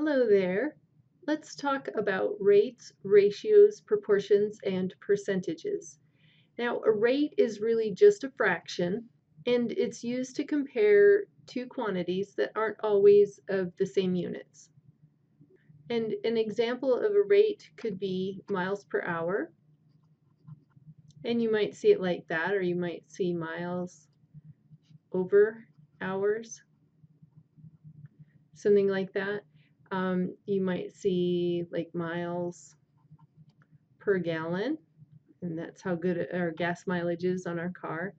Hello there. Let's talk about rates, ratios, proportions, and percentages. Now, a rate is really just a fraction, and it's used to compare two quantities that aren't always of the same units. And an example of a rate could be miles per hour, and you might see it like that, or you might see miles over hours, something like that. You might see like miles per gallon, and that's how good our gas mileage is on our car.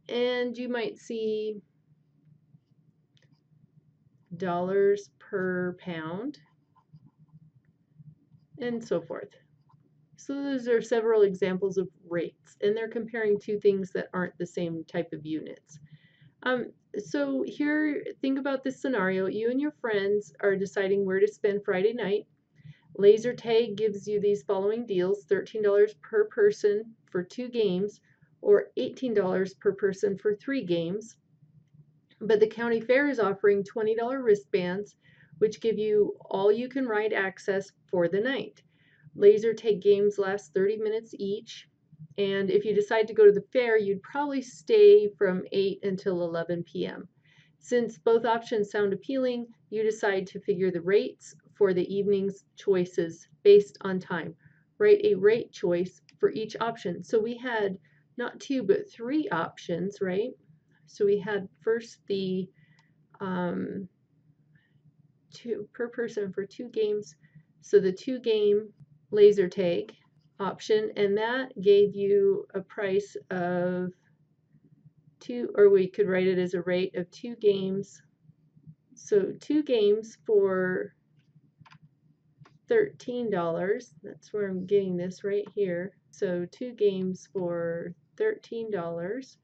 And you might see dollars per pound, and so forth. So those are several examples of rates, and they're comparing two things that aren't the same type of units. So here, think about this scenario. You and your friends are deciding where to spend Friday night. Laser tag gives you these following deals: $13 per person for 2 games, or $18 per person for 3 games. But the county fair is offering $20 wristbands, which give you all-you-can-ride access for the night. Laser tag games last 30 minutes each, and if you decide to go to the fair, you'd probably stay from 8 until 11 p.m. Since both options sound appealing, you decide to figure the rates for the evening's choices based on time. Write a rate choice for each option. So we had not 2, but 3 options, right? So we had first the 2 per person for 2 games. So the 2-game laser tag option, and that gave you a price of 2, or we could write it as a rate of 2 games. So 2 games for $13. That's where I'm getting this right here. So 2 games for $13.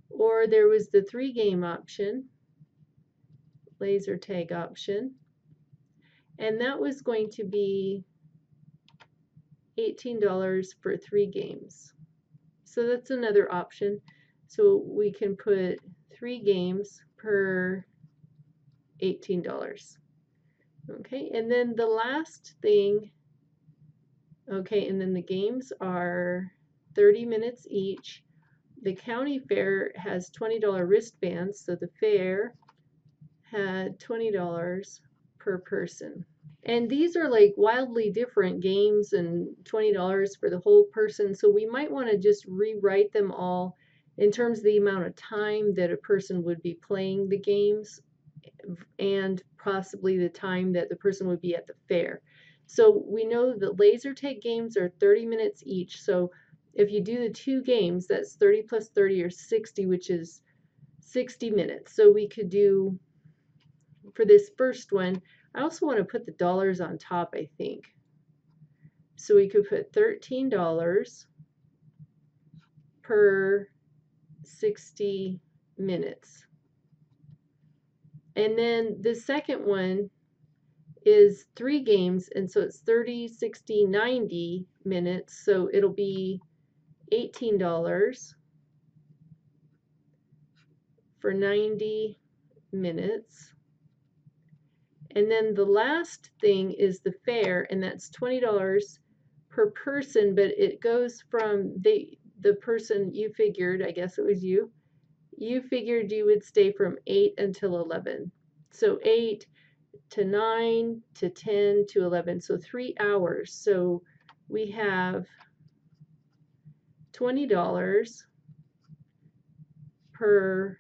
Or there was the 3-game option, laser tag option, and that was going to be $18 for 3 games. So that's another option. So we can put 3 games per $18. Okay, and then the last thing, okay, and then the games are 30 minutes each. The county fair has $20 wristbands, so the fair had $20 per person. And these are like wildly different games, and $20 for the whole person, so we might want to just rewrite them all in terms of the amount of time that a person would be playing the games, and possibly the time that the person would be at the fair. So we know that laser tag games are 30 minutes each, so if you do the 2 games, that's 30 plus 30, or 60, which is 60 minutes. So we could do, for this first one, I also want to put the dollars on top, I think. So we could put $13 per 60 minutes. And then the second one is 3 games, and so it's 30, 60, 90 minutes, so it'll be $18 for 90 minutes. And then the last thing is the fair, and that's $20 per person, but it goes from the person you figured, I guess it was you figured you would stay from 8 until 11. So 8 to 9 to 10 to 11, so 3 hours. So we have $20 per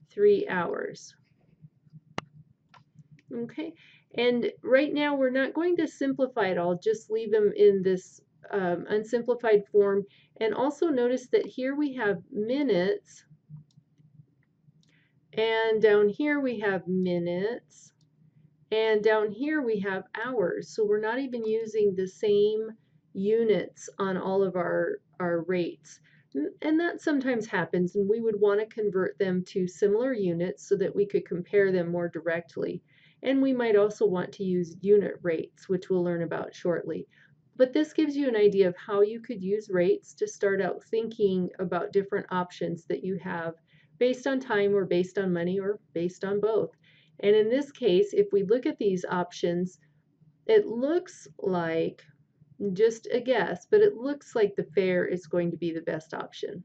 3 hours. Okay, and right now we're not going to simplify it all, just leave them in this unsimplified form. And also notice that here we have minutes, and down here we have minutes, and down here we have hours. So we're not even using the same units on all of our rates. And that sometimes happens, and we would want to convert them to similar units so that we could compare them more directly. And we might also want to use unit rates, which we'll learn about shortly. But this gives you an idea of how you could use rates to start out thinking about different options that you have based on time, or based on money, or based on both. And in this case, if we look at these options, it looks like, just a guess, but it looks like the fair is going to be the best option.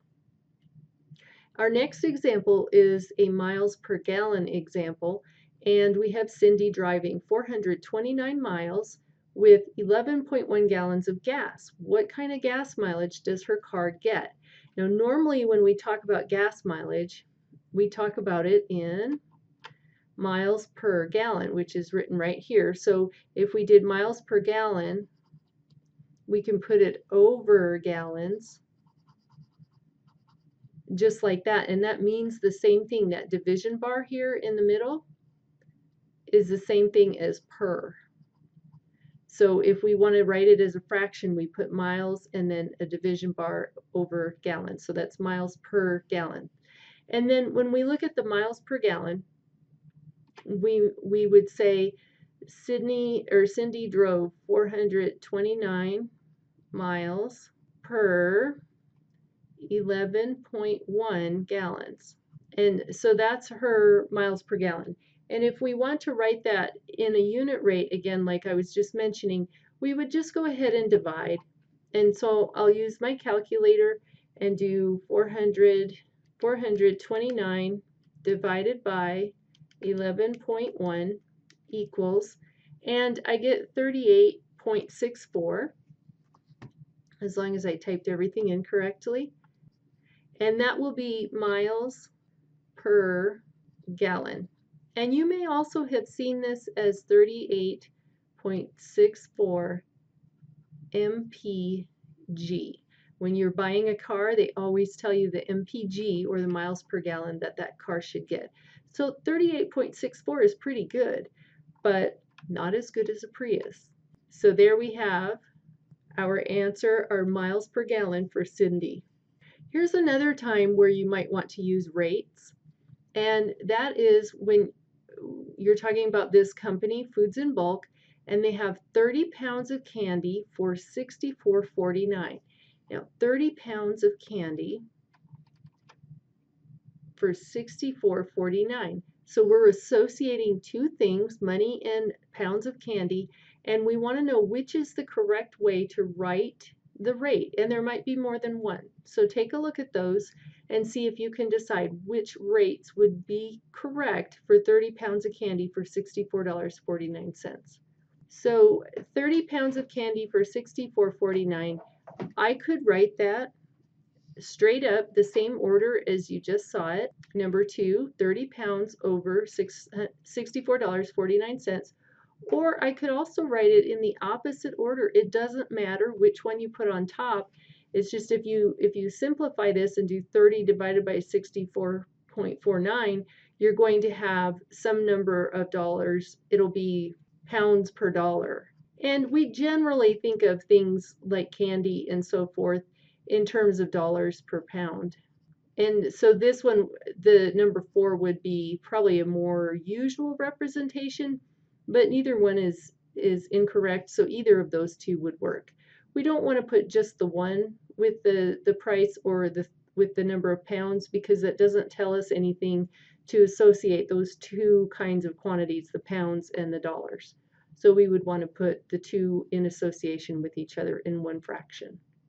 Our next example is a miles per gallon example, and we have Cindy driving 429 miles with 11.1 gallons of gas. What kind of gas mileage does her car get? Now, normally when we talk about gas mileage, we talk about it in miles per gallon, which is written right here. So if we did miles per gallon, we can put it over gallons, just like that. And that means the same thing. That division bar here in the middle is the same thing as per. So if we want to write it as a fraction, we put miles and then a division bar over gallons. So that's miles per gallon. And then when we look at the miles per gallon, we would say Cindy drove 429 miles per 11.1 gallons. And so that's her miles per gallon. And if we want to write that in a unit rate, again, like I was just mentioning, we would just go ahead and divide. And so I'll use my calculator and do 429 divided by 11.1 equals, and I get 38.64, as long as I typed everything in correctly. And that will be miles per gallon. And you may also have seen this as 38.64 mpg. When you're buying a car, they always tell you the mpg, or the miles per gallon, that car should get. So 38.64 is pretty good, but not as good as a Prius. So there we have our answer, our miles per gallon for Cindy. Here's another time where you might want to use rates, and that is when you're talking about this company, Foods in Bulk, and they have 30 pounds of candy for $64.49. Now, 30 pounds of candy for $64.49. So we're associating two things, money and pounds of candy, and we want to know which is the correct way to write the rate, and there might be more than one. So take a look at those and see if you can decide which rates would be correct for 30 pounds of candy for $64.49. So 30 pounds of candy for $64.49, I could write that straight up the same order as you just saw it. Number 2, 30 pounds over $64.49. Or I could also write it in the opposite order. It doesn't matter which one you put on top. It's just if you simplify this and do 30 divided by 64.49, you're going to have some number of dollars. It'll be pounds per dollar. And we generally think of things like candy and so forth in terms of dollars per pound. And so this one, the number 4, would be probably a more usual representation, but neither one is incorrect, so either of those two would work. We don't want to put just the one with the price or with the number of pounds, because that doesn't tell us anything to associate those two kinds of quantities, the pounds and the dollars. So we would want to put the two in association with each other in one fraction.